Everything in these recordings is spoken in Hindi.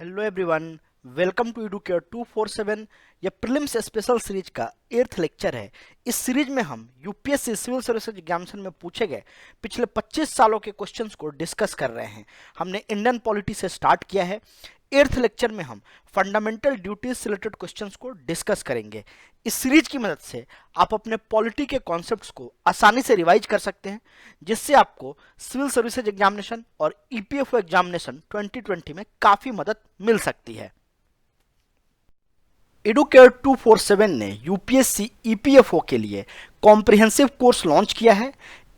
Hello everyone, welcome to Educare 247। यह प्रीलिम्स स्पेशल सीरीज का 8th लेक्चर है। इस सीरीज में हम यूपीएससी सिविल सर्विसेज एग्जामिनेशन में पूछे गए पिछले 25 सालों के क्वेश्चंस को डिस्कस कर रहे हैं। हमने इंडियन पॉलिटी से स्टार्ट किया है। 8th लेक्चर में हम फंडामेंटल ड्यूटीज से रिलेटेड क्वेश्चंस को डिस्कस करेंगे। इस सीरीज की मदद से आप अपने पॉलिटी के कॉन्सेप्ट्स को आसानी से रिवाइज कर सकते हैं, जिससे आपको सिविल सर्विसेज एग्जामिनेशन और ईपीएफओ एग्जामिनेशन 2020 में काफी मदद मिल सकती है। एडुकेयर 247 ने यूपीएससी ईपीएफओ के लिए कॉम्प्रिहेंसिव कोर्स लॉन्च किया है।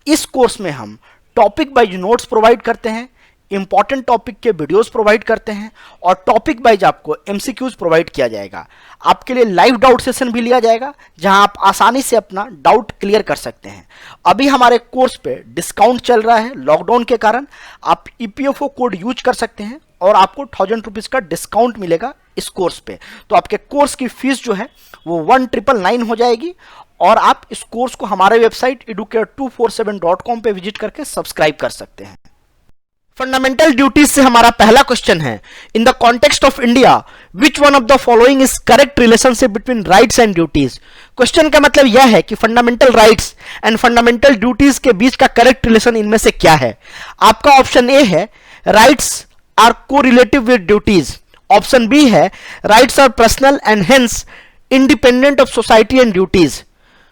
इस कोर्स में हम टॉपिक वाइज नोट्स प्रोवाइड करते हैं, इंपॉर्टेंट टॉपिक के वीडियोस प्रोवाइड करते हैं और टॉपिक वाइज आपको एमसीक्यूज प्रोवाइड किया जाएगा। आपके लिए लाइव डाउट सेशन भी लिया जाएगा, जहां आप आसानी से अपना डाउट क्लियर कर सकते हैं। अभी हमारे कोर्स पे डिस्काउंट चल रहा है लॉकडाउन के कारण। आप ईपीएफओ कोड यूज कर सकते हैं और आपको 1000 रुपीज का डिस्काउंट मिलेगा इस कोर्स पे। तो आपके कोर्स की फीस जो है वो 1999 हो जाएगी और आप इस कोर्स को हमारे वेबसाइट educare247.com पे विजिट करके सब्सक्राइब कर सकते हैं। फंडामेंटल ड्यूटीज से हमारा पहला क्वेश्चन है, in the context of India which one of the following is correct relationship between rights and duties. Question का मतलब यह है कि fundamental rights and fundamental duties के बीच का करेक्ट रिलेशन इनमें से क्या है। आपका ऑप्शन ए है rights are correlative with duties, option B है rights are personal and hence independent of society and duties,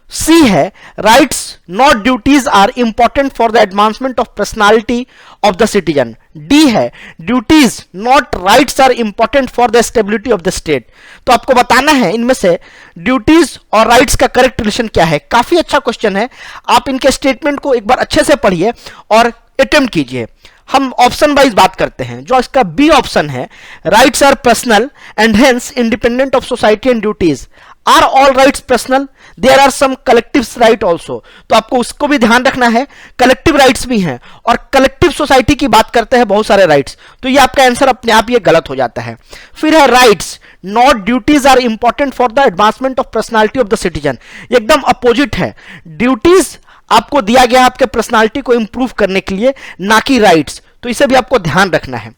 C है rights not duties are important for the advancement of personality of the citizen, D है duties not rights are important for the stability of the state. तो आपको बताना है इनमें से ड्यूटीज और राइट्स का करेक्ट रिलेशन क्या है। काफी अच्छा क्वेश्चन है, आप इनके स्टेटमेंट को एक बार अच्छे से पढ़िए और अटेम्प्ट कीजिए। हम ऑप्शन वाइज बात करते हैं। जो इसका बी ऑप्शन है, rights are personal and hence independent of society and duties, are all rights personal, there are some collective right also. तो आपको उसको भी ध्यान रखना है, कलेक्टिव राइट्स भी हैं और कलेक्टिव सोसाइटी की बात करते हैं बहुत सारे राइट्स। तो ये आपका आंसर अपने आप ये गलत हो जाता है। फिर है rights not duties are important for the advancement of personality of the citizen, एकदम अपोजिट है। ड्यूटीज आपको दिया गया आपके पर्सनालिटी को इंप्रूव करने के लिए, ना कि राइट्स। तो इसे भी आपको ध्यान रखना है।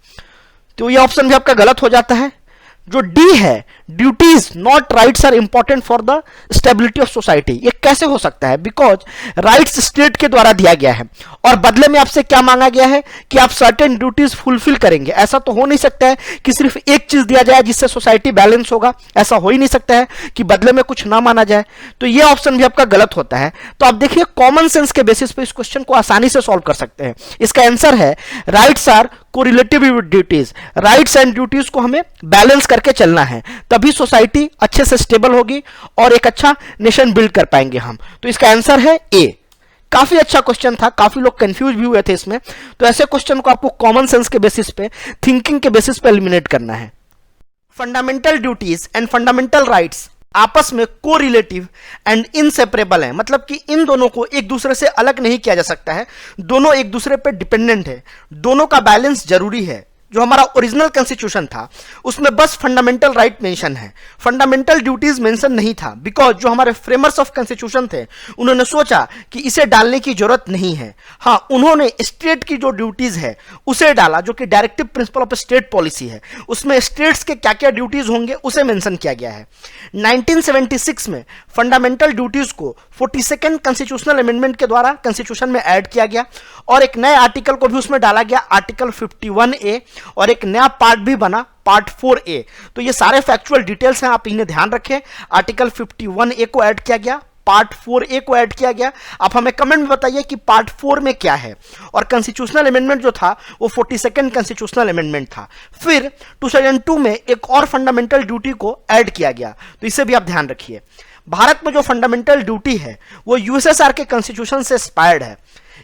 तो ये ऑप्शन भी आपका गलत हो जाता है। जो डी है duties not rights are important for the stability of society, ये कैसे हो सकता है? बिकॉज राइट्स स्टेट के द्वारा दिया गया है और बदले में आपसे क्या मांगा गया है कि आप सर्टेन ड्यूटीज फुलफिल करेंगे। ऐसा तो हो नहीं सकता है कि सिर्फ एक चीज दिया जाए जिससे सोसाइटी बैलेंस होगा, ऐसा हो ही नहीं सकता है कि बदले में कुछ ना माना जाए। तो ये ऑप्शन भी आपका गलत होता है। तो आप देखिए कॉमन सेंस के बेसिस पे इस क्वेश्चन को आसानी से सॉल्व कर सकते हैं। इसका आंसर है rights are correlative with duties, rights and duties को हमें बैलेंस करके चलना है, तभी सोसाइटी अच्छे से स्टेबल होगी और एक अच्छा नेशन बिल्ड कर पाएंगे हम। तो इसका आंसर है ए। काफी अच्छा क्वेश्चन था, काफी लोग कंफ्यूज भी हुए थे इसमें। तो ऐसे क्वेश्चन को आपको कॉमन सेंस के बेसिस पे, थिंकिंग के बेसिस पे एलिमिनेट करना है। Fundamental duties and fundamental rights आपस में कोरिलेटिव एंड इनसेपरेबल है, मतलब कि इन दोनों को एक दूसरे से अलग नहीं किया जा सकता है, दोनों एक दूसरे पे डिपेंडेंट है, दोनों का बैलेंस जरूरी है। जो हमारा ओरिजिनल कॉन्स्टिट्यूशन था उसमें बस फंडामेंटल राइट मेंशन है, फंडामेंटल ड्यूटीज मेंशन नहीं था। बिकॉज जो हमारे फ्रेमर्स ऑफ कॉन्स्टिट्यूशन थे उन्होंने सोचा कि इसे डालने की जरूरत नहीं है। हाँ, उन्होंने स्टेट की जो ड्यूटीज है उसे डाला, जो कि directive principle of state policy है, उसमें स्टेट्स के क्या क्या ड्यूटीज होंगे उसे मेंशन किया गया है। 1976 में फंडामेंटल ड्यूटीज को 42nd कॉन्स्टिट्यूशनल अमेंडमेंट के द्वारा कॉन्स्टिट्यूशन में ऐड किया गया और एक नए आर्टिकल को भी उसमें डाला गया, आर्टिकल 51A, और एक नया पार्ट भी बना, पार्ट 4A। तो ये सारे फैक्चुअल डिटेल्स हैं, आप इन्हें ध्यान रखें। आर्टिकल 51A को ऐड किया गया, पार्ट 4A को ऐड किया गया। आप हमें कमेंट में बताइए कि पार्ट 4 में क्या है। और कॉन्स्टिट्यूशनल अमेंडमेंट जो था वो 42nd कॉन्स्टिट्यूशनल अमेंडमेंट था। फिर 2002 में एक और फंडामेंटल ड्यूटी को ऐड किया गया, तो इसे भी आप ध्यान रखिए। भारत में जो फंडामेंटल ड्यूटी है वो यूएसएसआर के कॉन्स्टिट्यूशन से इंस्पायर्ड है।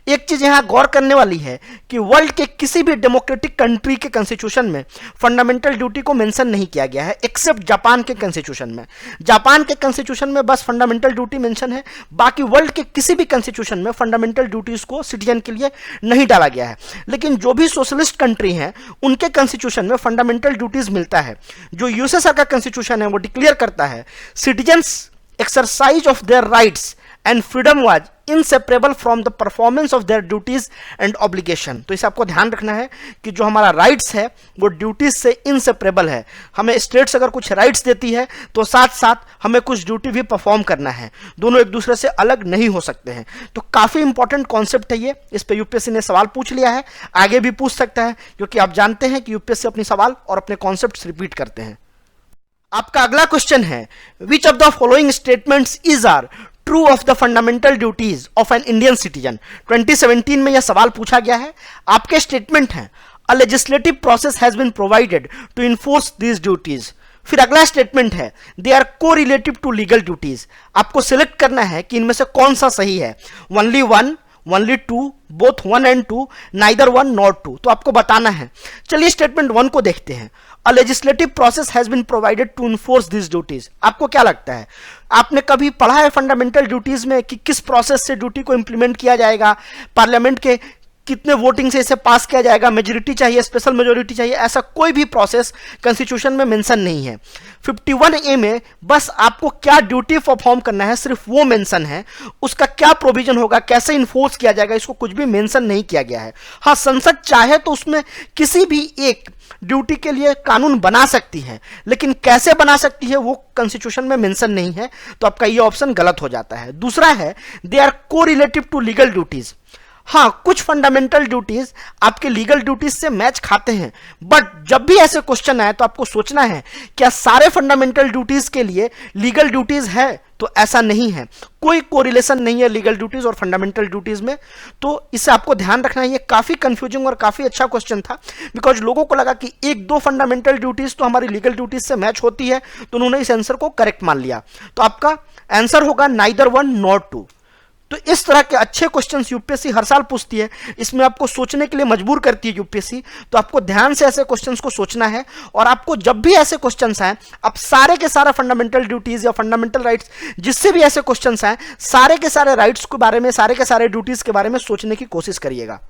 एक चीज यहां गौर करने वाली है कि वर्ल्ड के किसी भी डेमोक्रेटिक कंट्री के कॉन्स्टिट्यूशन में फंडामेंटल ड्यूटी को मेंशन नहीं किया गया है, एक्सेप्ट जापान के कॉन्स्टिट्यूशन में। जापान के कॉन्स्टिट्यूशन में बस फंडामेंटल ड्यूटी मेंशन है, बाकी वर्ल्ड के किसी भी कॉन्स्टिट्यूशन में फंडामेंटल ड्यूटीज को सिटीजन के लिए नहीं डाला गया है। लेकिन जो भी सोशलिस्ट कंट्री हैं उनके कॉन्स्टिट्यूशन में फंडामेंटल ड्यूटीज मिलता है। जो यूएसएसआर का कॉन्स्टिट्यूशन है वो डिक्लेयर करता है citizens exercise of their rights and freedom was inseparable from the performance of their duties and obligation. तो इसे आपको ध्यान रखना है कि जो हमारा राइट्स है वो ड्यूटीज से इनसेपरेबल है। हमें स्टेट्स अगर कुछ राइट्स देती है तो साथ साथ हमें कुछ ड्यूटी भी परफॉर्म करना है, दोनों एक दूसरे से अलग नहीं हो सकते हैं। तो काफी इंपॉर्टेंट कॉन्सेप्ट है ये, इस पे यूपीएससी ने सवाल पूछ लिया है, आगे भी पूछ सकता है, क्योंकि आप जानते हैं कि यूपीएससी अपनी सवाल और अपने कॉन्सेप्ट्स रिपीट करते हैं। आपका अगला क्वेश्चन है, which of the following statements is are true of the fundamental duties of an Indian citizen. 2017 में यह सवाल पूछा गया है। आपके स्टेटमेंट हैं, a legislative process has been provided to enforce these duties. फिर अगला स्टेटमेंट है, they are correlative to legal duties. आपको सिलेक्ट करना है कि इनमें से कौन सा सही है, only one, only two, both one and two, neither one not two. तो आपको बताना है। चलिए स्टेटमेंट वन को देखते हैं, a legislative process has been provided to enforce this duties. आपको क्या लगता है, आपने कभी पढ़ा है फंडामेंटल ड्यूटीज में कि किस प्रोसेस से ड्यूटी को इंप्लीमेंट किया जाएगा, पार्लियामेंट के कितने वोटिंग से इसे पास किया जाएगा, मेजोरिटी चाहिए, स्पेशल मेजोरिटी चाहिए, ऐसा कोई भी प्रोसेस कॉन्स्टिट्यूशन में मेंशन नहीं है। 51A में बस आपको क्या ड्यूटी परफॉर्म करना है सिर्फ वो मेंशन है, उसका क्या प्रोविजन होगा, कैसे इन्फोर्स किया जाएगा, इसको कुछ भी मेंशन नहीं किया गया है। हाँ, संसद चाहे तो उसमें किसी भी एक ड्यूटी के लिए कानून बना सकती है, लेकिन कैसे बना सकती है वो कॉन्स्टिट्यूशन में मेंशन नहीं है, तो आपका ये ऑप्शन गलत हो जाता है। दूसरा है, they are correlative to legal duties. हाँ, कुछ फंडामेंटल ड्यूटीज आपके लीगल ड्यूटीज से मैच खाते हैं, बट जब भी ऐसे क्वेश्चन आए तो आपको सोचना है क्या सारे फंडामेंटल ड्यूटीज के लिए लीगल ड्यूटीज है, तो ऐसा नहीं है, कोई कोरिलेशन नहीं है लीगल ड्यूटीज और फंडामेंटल ड्यूटीज में। तो इसे आपको ध्यान रखना है। ये काफी कंफ्यूजिंग और काफी अच्छा क्वेश्चन था, बिकॉज लोगों को लगा कि एक दो फंडामेंटल ड्यूटीज तो हमारी लीगल ड्यूटीज से मैच होती है, तो उन्होंने इस आंसर को करेक्ट मान लिया। तो आपका आंसर होगा नाइदर वन नॉट टू। तो इस तरह के अच्छे क्वेश्चंस यूपीएससी हर साल पूछती है, इसमें आपको सोचने के लिए मजबूर करती है यूपीएससी। तो आपको ध्यान से ऐसे क्वेश्चंस को सोचना है, और आपको जब भी ऐसे क्वेश्चंस आए, आप सारे के सारे फंडामेंटल ड्यूटीज या फंडामेंटल राइट्स, जिससे भी ऐसे क्वेश्चंस आए, सारे के सारे राइट्स के बारे में, सारे के सारे ड्यूटीज के बारे में सोचने की कोशिश करिएगा।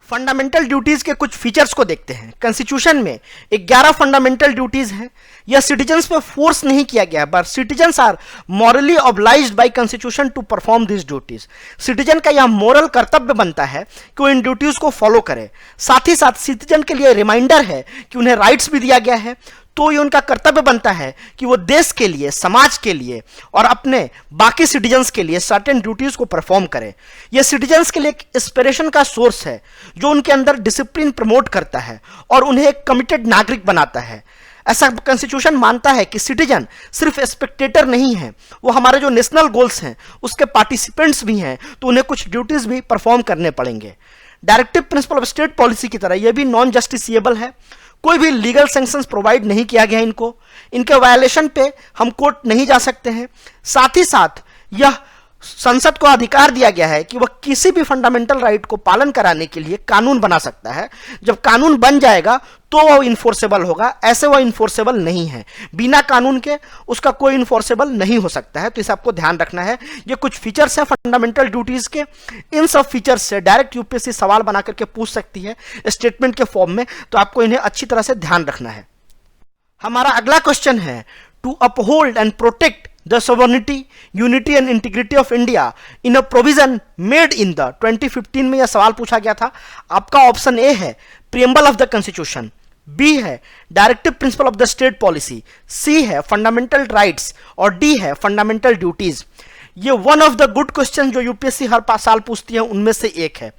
फंडामेंटल ड्यूटीज के कुछ फीचर्स को देखते हैं। कॉन्स्टिट्यूशन में 11 फंडामेंटल ड्यूटीज हैं। यह सिटीजन्स पे फोर्स नहीं किया गया है, but citizens are morally obliged by constitution to perform this duties. Citizen का यह मोरल कर्तव्य बनता है कि वो इन ड्यूटीज को फॉलो करे। साथ ही साथ सिटीजन के लिए रिमाइंडर है कि उन्हें राइट्स भी दिया गया है, तो ये उनका कर्तव्य बनता है कि वो देश के लिए, समाज के लिए और अपने बाकी सिटीजन्स के लिए सर्टेन ड्यूटीज को परफॉर्म करें। ये सिटीजन्स के लिए एक इंस्पिरेशन का सोर्स है, जो उनके अंदर डिसिप्लिन प्रमोट करता है और उन्हें एक कमिटेड नागरिक बनाता है। ऐसा कॉन्स्टिट्यूशन मानता है कि सिटीजन सिर्फ स्पेक्टेटर नहीं है, वो हमारे जो नेशनल गोल्स हैं उसके पार्टिसिपेंट्स भी हैं, तो उन्हें कुछ ड्यूटीज भी परफॉर्म करने पड़ेंगे। Directive principle of state policy की तरह यह भी नॉन जस्टिसिएबल है। कोई भी लीगल सैंक्शंस प्रोवाइड नहीं किया गया इनको, इनके वायलेशन पे हम कोर्ट नहीं जा सकते हैं। साथ ही साथ यह संसद को अधिकार दिया गया है कि वह किसी भी फंडामेंटल राइट को पालन कराने के लिए कानून बना सकता है। जब कानून बन जाएगा तो वह इन्फोर्सेबल होगा, ऐसे वह इन्फोर्सेबल नहीं है। बिना कानून के उसका कोई इन्फोर्सेबल नहीं हो सकता है। तो इसे आपको ध्यान रखना है। ये कुछ फीचर्स हैं फंडामेंटल ड्यूटीज के। इन सब फीचर्स से डायरेक्ट यूपीएससी सवाल बना करके पूछ सकती है स्टेटमेंट के फॉर्म में, तो आपको इन्हें अच्छी तरह से ध्यान रखना है। हमारा अगला क्वेश्चन है, to uphold and protect the sovereignty, unity and integrity of India in a provision made in the 2015 में यह सवाल पूछा गया था। आपका ऑप्शन ए है preamble of the constitution, B है directive principle of the state policy, C है फंडामेंटल राइट्स और डी है फंडामेंटल ड्यूटीज। ये one of the good question जो यूपीएससी हर साल पूछती है उनमें से एक है।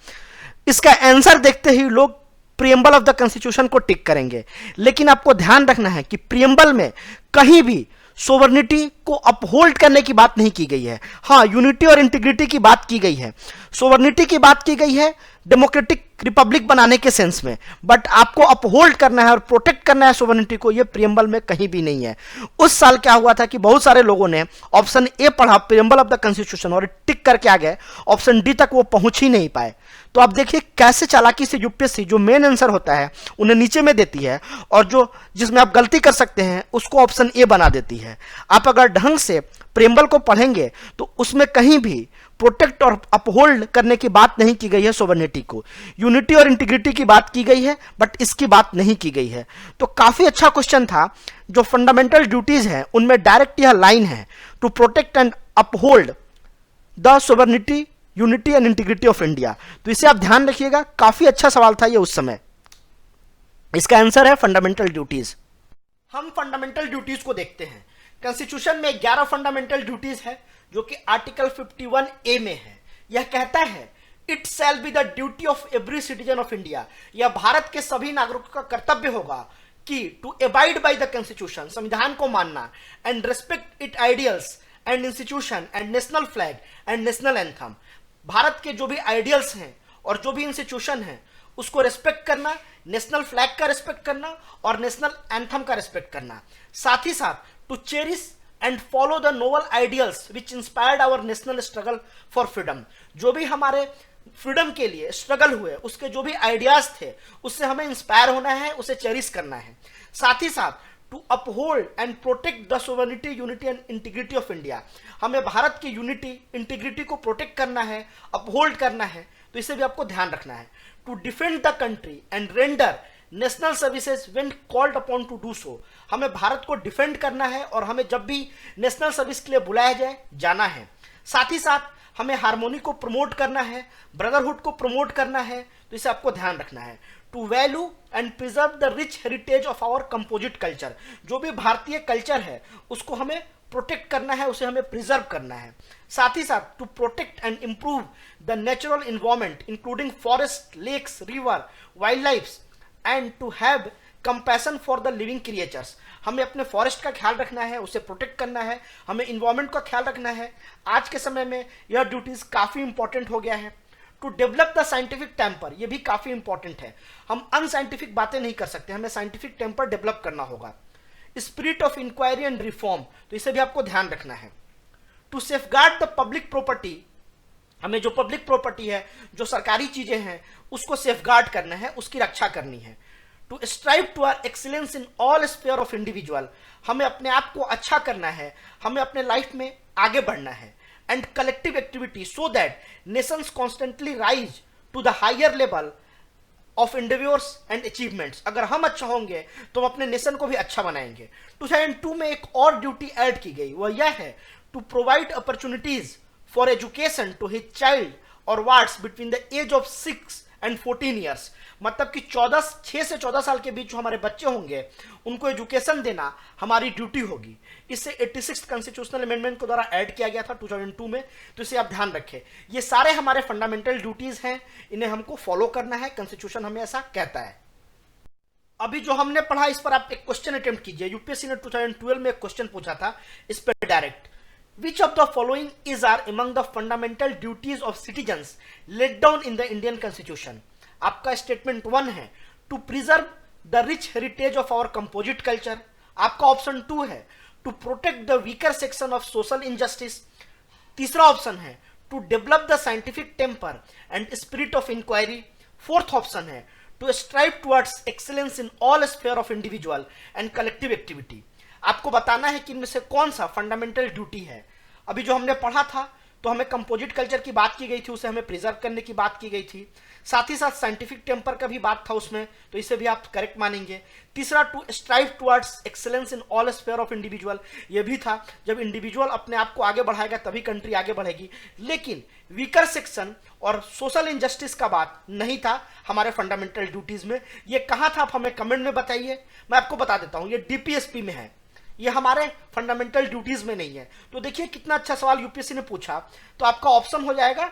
इसका आंसर देखते ही लोग प्रीएम्बल ऑफ द कॉन्स्टिट्यूशन को टिक करेंगे, लेकिन आपको ध्यान रखना है कि प्रीएम्बल में कहीं भी सोवर्निटी को अपहोल्ड करने की बात नहीं की गई है। हाँ, यूनिटी और इंटीग्रिटी की बात की गई है, सोवर्निटी की बात की गई है डेमोक्रेटिक रिपब्लिक बनाने के सेंस में, बट आपको अपहोल्ड करना है और प्रोटेक्ट करना है सोवर्निटी को, ये प्रीएम्बल में कहीं भी नहीं है। उस साल क्या हुआ था कि बहुत सारे लोगों ने ऑप्शन ए पढ़ा प्रीएम्बल ऑफ द कॉन्स्टिट्यूशन और टिक करके आ गए, ऑप्शन डी तक वो पहुंच ही नहीं पाए। तो आप देखिए कैसे चालाकी से यूपीएससी जो मेन आंसर होता है उन्हें नीचे में देती है, और जो जिसमें आप गलती कर सकते हैं उसको ऑप्शन ए बना देती है। आप अगर ढंग से प्रीएम्बल को पढ़ेंगे तो उसमें कहीं भी प्रोटेक्ट और अपहोल्ड करने की बात नहीं की गई है सोवर्निटी को। यूनिटी और इंटीग्रिटी की बात की गई है, बट इसकी बात नहीं की गई है। तो काफी अच्छा क्वेश्चन था। जो फंडामेंटल ड्यूटीज हैं उनमें डायरेक्ट यह लाइन है, to protect and uphold the sovereignty unity and integrity of India. तो इसे आप ध्यान रखिएगा, काफी अच्छा सवाल था ये उस समय। इसका आंसर है फंडामेंटल ड्यूटीज। हम फंडामेंटल ड्यूटीज को देखते हैं। कॉन्स्टिट्यूशन में 11 फंडामेंटल ड्यूटीज है जो कि आर्टिकल 51A में है। यह कहता है it shall be the duty of every citizen of India, यह भारत के सभी नागरिकों का कर्तव्य होगा कि to abide by the constitution, संविधान को मानना, and respect it ideals and institution and national flag and national anthem. भारत के जो भी आइडियल्स हैं और जो भी इंस्टीट्यूशन हैं उसको रेस्पेक्ट करना, नेशनल फ्लैग का रेस्पेक्ट करना और नेशनल एंथम का रेस्पेक्ट करना। साथ ही साथ to cherish and follow the noble ideals which inspired our national struggle for freedom, जो भी हमारे फ्रीडम के लिए स्ट्रगल हुए उसके जो भी आइडियाज थे उससे हमें इंस्पायर होना है, उसे चेरिश करना है। साथ ही साथ to uphold and protect the sovereignty, unity and integrity of India, हमें भारत की यूनिटी, इंटीग्रिटी को प्रोटेक्ट करना है, अपहोल्ड करना है, तो इसे भी आपको ध्यान रखना है। To defend the country and render national services when called upon to do so, हमें भारत को डिफेंड करना है और हमें जब भी नेशनल सर्विस के लिए बुलाया जाए जाना है। साथ ही साथ हमें हार्मोनी को प्रमोट करना है, ब्रदरहुड को प्रमोट करना है, तो इसे आपको ध्यान रखना है। To value and preserve the rich heritage of our composite culture, जो भी भारतीय कल्चर है उसको हमें प्रोटेक्ट करना है, उसे हमें प्रिजर्व करना है। साथ ही साथ to protect and improve the natural environment including forest, lakes, river, wild life and to have compassion for the living creatures, हमें अपने फॉरेस्ट का ख्याल रखना है, उसे प्रोटेक्ट करना है, हमें इन्वायरमेंट का ख्याल रखना है। आज के समय में यह ड्यूटीज काफी इंपॉर्टेंट हो गया है। To develop the scientific temper, ये भी काफी इंपॉर्टेंट है, हम अनसाइंटिफिक बातें नहीं कर सकते, हमें साइंटिफिक टेम्पर डेवलप करना होगा। Spirit of inquiry and reform, तो इसे भी आपको ध्यान रखना है। To safeguard the public property, हमें जो पब्लिक प्रॉपर्टी है, जो सरकारी चीजें हैं उसको सेफगार्ड करना है, उसकी रक्षा करनी है। To strive to are excellence in all sphere of individual, हमें अपने आप को अच्छा करना है, हमें अपने लाइफ में आगे बढ़ना है। And collective activity so that nations constantly rise to the higher level of individuals and achievements, अगर हम अच्छा होंगे तो हम अपने नेशन को भी अच्छा बनाएंगे। 2002 में एक और ड्यूटी ऐड की गई, वह यह है to provide opportunities for education to his child और wards between the age of 6 and 14 years, मतलब कि 6 से 14 साल के बीच जो हमारे बच्चे होंगे उनको एजुकेशन देना हमारी ड्यूटी होगी। इसे 86 कॉन्स्टिट्यूशनल अमेंडमेंट के द्वारा ऐड किया गया था 2002 में, तो इसे आप ध्यान रखें। ये सारे हमारे फंडामेंटल ड्यूटीज हैं, इन्हें हमको फॉलो करना है, कॉन्स्टिट्यूशन हमें ऐसा कहता है। अभी जो हमने पढ़ा इस पर आप एक क्वेश्चन अटेम्प्ट कीजिए। यूपीएससी ने 2012 में एक क्वेश्चन पूछा था इस पर direct, Which of the following is are among the fundamental duties of citizens laid down in the Indian Constitution? आपका स्टेटमेंट 1 है to preserve the rich heritage of our composite culture, आपका ऑप्शन 2 है to protect the weaker section of social injustice, तीसरा ऑप्शन है to develop the scientific temper and spirit of inquiry, fourth option है to strive towards excellence in all sphere of individual and collective activity. आपको बताना है कि इनमें से कौन सा फंडामेंटल ड्यूटी है। अभी जो हमने पढ़ा था तो हमें कंपोजिट कल्चर की बात की गई थी, उसे हमें प्रिजर्व करने की बात की गई थी, साथ ही साथ साइंटिफिक टेम्पर का भी बात था उसमें, तो इसे भी आप करेक्ट मानेंगे। तीसरा to strive towards excellence in all sphere of individual, ये भी था, जब इंडिविजुअल अपने आप को आगे बढ़ाएगा तभी कंट्री आगे बढ़ेगी। लेकिन वीकर सेक्शन और सोशल इनजस्टिस का बात नहीं था हमारे फंडामेंटल ड्यूटीज में। ये कहाँ था आप हमें कमेंट में बताइए, मैं आपको बता देता हूँ, ये डीपीएसपी में है, ये हमारे फंडामेंटल ड्यूटीज में नहीं है। तो देखिए कितना अच्छा सवाल यूपीएससी ने पूछा, तो आपका ऑप्शन हो जाएगा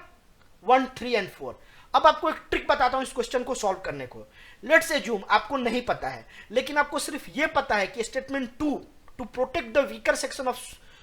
1, 3 एंड 4। अब आपको एक ट्रिक बताता हूं इस क्वेश्चन को सॉल्व करने को। लेट्स एज्यूम आपको नहीं पता है, लेकिन आपको सिर्फ ये पता है कि statement 2 to protect the weaker section of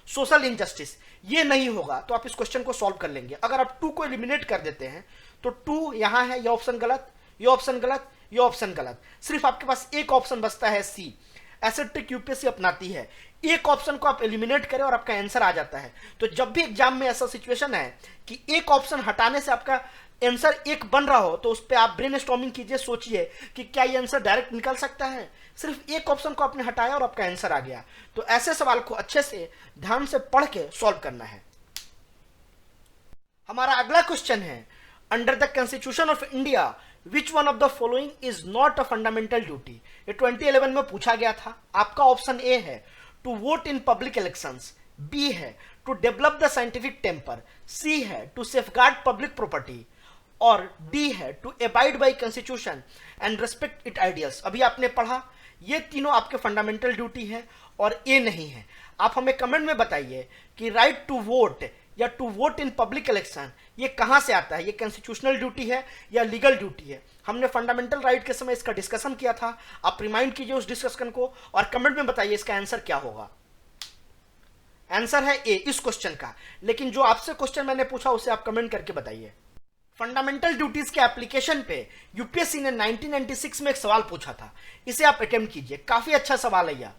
social injustice ये नहीं होगा, तो आप इस क्वेश्चन को सॉल्व कर लेंगे। अगर आप 2 को एलिमिनेट कर देते हैं तो 2 यहां है, ये ऑप्शन गलत, ये ऑप्शन गलत, ये ऑप्शन गलत, सिर्फ आपके पास एक ऑप्शन बचता है सी। ऐसे ट्रिक यूपीएससी अपनाती है, एक ऑप्शन को आप एलिमिनेट करें और आपका आंसर आ जाता है। तो जब भी एग्जाम में ऐसा सिचुएशन है कि एक ऑप्शन हटाने से आपका आंसर एक बन रहा हो, तो उस पर आप ब्रेनस्टॉर्मिंग कीजिए, सोचिए कि क्या ये आंसर डायरेक्ट निकल सकता है। सिर्फ एक ऑप्शन को आपने हटाया और आपका आंसर आ गया। तो ऐसे सवाल को अच्छे से ध्यान से पढ़ के सॉल्व करना है। हमारा अगला क्वेश्चन है, under the constitution of India which one of the following is not a fundamental duty. ये 2011 में पूछा गया था। आपका ऑप्शन ए है to vote in public elections, B है to develop the scientific temper, C है टू सेफगार्ड पब्लिक प्रॉपर्टी, और डी है to abide by constitution and respect it ideals. अभी आपने पढ़ा, ये तीनों आपके फंडामेंटल ड्यूटी है और ए नहीं है। आप हमें कमेंट में बताइए कि राइट टू वोट या to vote in public election ये कहां से आता है, ये कॉन्स्टिट्यूशनल ड्यूटी है या लीगल ड्यूटी है। हमने फंडामेंटल राइट के समय इसका डिस्कशन किया था, आप रिमाइंड कीजिए उस डिस्कशन को और कमेंट में बताइए इसका आंसर क्या होगा। आंसर है ए इस क्वेश्चन का, लेकिन जो आपसे क्वेश्चन मैंने पूछा उसे आप कमेंट करके बताइए। फंडामेंटल ड्यूटीज के एप्लीकेशन पे यूपीएससी ने 1996 में एक सवाल पूछा था, इसे आप अटेम्प्ट कीजिए, काफी अच्छा सवाल है यह।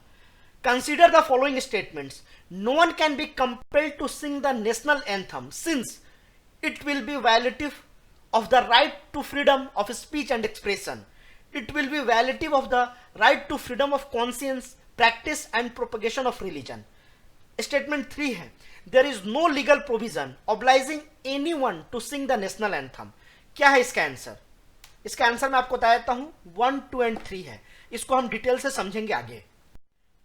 Consider the following statements, no one can be compelled to sing the national anthem since it will be violative of the right to freedom of speech and expression, it will be violative of the right to freedom of conscience, practice and propagation of religion. Statement 3 है, there is no legal provision obliging anyone to sing the national anthem. क्या है इसका आंसर? इसका आंसर मैं आपको बता देता हूं, 1, 2 एंड 3 है। इसको हम डिटेल से समझेंगे आगे।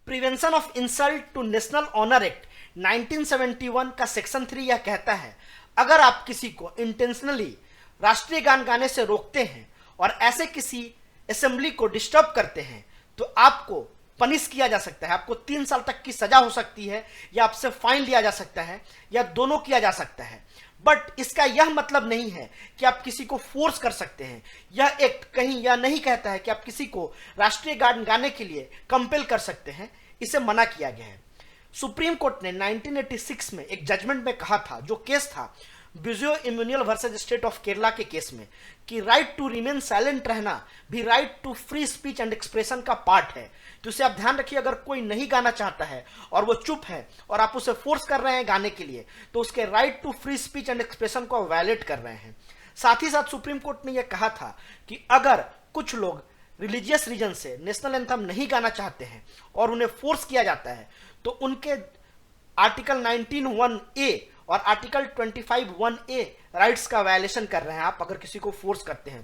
Prevention of insult to national honour act 1971 का सेक्शन 3 यह कहता है, अगर आप किसी को इंटेंशनली राष्ट्रीय गान गाने से रोकते हैं और ऐसे किसी असेंबली को डिस्टर्ब करते हैं तो आपको पनिश किया जा सकता है, आपको 3 साल तक की सजा हो सकती है या आपसे फाइन लिया जा सकता है या दोनों किया जा सकता है। बट इसका यह मतलब नहीं है कि आप किसी को फोर्स कर सकते हैं। यह एक्ट कहीं यह नहीं कहता है कि आप किसी को राष्ट्रीय गान गाने के लिए कंपेल कर सकते हैं, इसे मना किया गया है। सुप्रीम कोर्ट ने 1986 में एक जजमेंट में कहा था, जो केस था बिजो इम्यूनियल वर्सेज स्टेट ऑफ केरला के केस में, कि राइट टू रिमेन साइलेंट रहना भी right to free speech and expression का पार्ट है। तो इसे आप ध्यान रखिए, अगर कोई नहीं गाना चाहता है और वो चुप है और आप उसे फोर्स कर रहे हैं गाने के लिए, तो उसके right to free speech and expression को वायलेट कर रहे हैं। साथ ही साथ सुप्रीम कोर्ट ने यह कहा था कि अगर कुछ लोग रिलीजियस रीजन से नेशनल एंथम नहीं गाना चाहते हैं और उन्हें फोर्स किया जाता है, तो उनके आर्टिकल 19(1)(a) और आर्टिकल 25(1)(a) राइट्स का वायलेशन कर रहे हैं। आप अगर किसी को फोर्स करते हैं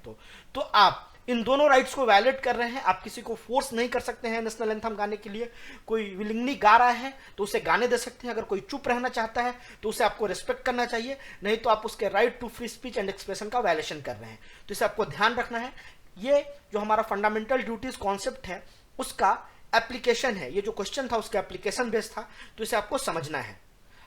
तो आप इन दोनों राइट्स को वायलेट कर रहे हैं। आप किसी को फोर्स नहीं कर सकते हैं नेशनल एंथम गाने के लिए। कोई विलिंगली गा रहा है तो उसे गाने दे सकते हैं, अगर कोई चुप रहना चाहता है तो उसे आपको रिस्पेक्ट करना चाहिए, नहीं तो आप उसके right to free speech and expression का वायलेशन कर रहे हैं। तो इसे आपको ध्यान रखना है। ये जो हमारा फंडामेंटल ड्यूटीज कॉन्सेप्ट है उसका एप्लीकेशन है, ये जो क्वेश्चन था उसका एप्लीकेशन बेस्ड था, तो इसे आपको समझना है।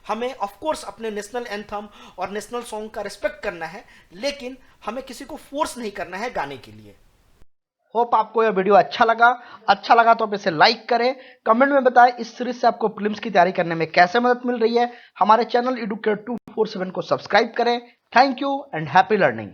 हमें ऑफ कोर्स अपने नेशनल एंथम और नेशनल सॉन्ग का रिस्पेक्ट करना है, लेकिन हमें किसी को फोर्स नहीं करना है गाने के लिए। होप आपको यह वीडियो अच्छा लगा तो आप इसे लाइक करें, कमेंट में बताएं इस सीरीज से आपको प्रीलिम्स की तैयारी करने में कैसे मदद मिल रही है। हमारे चैनल एडुकेट 247 को सब्सक्राइब करें। Thank you and happy learning.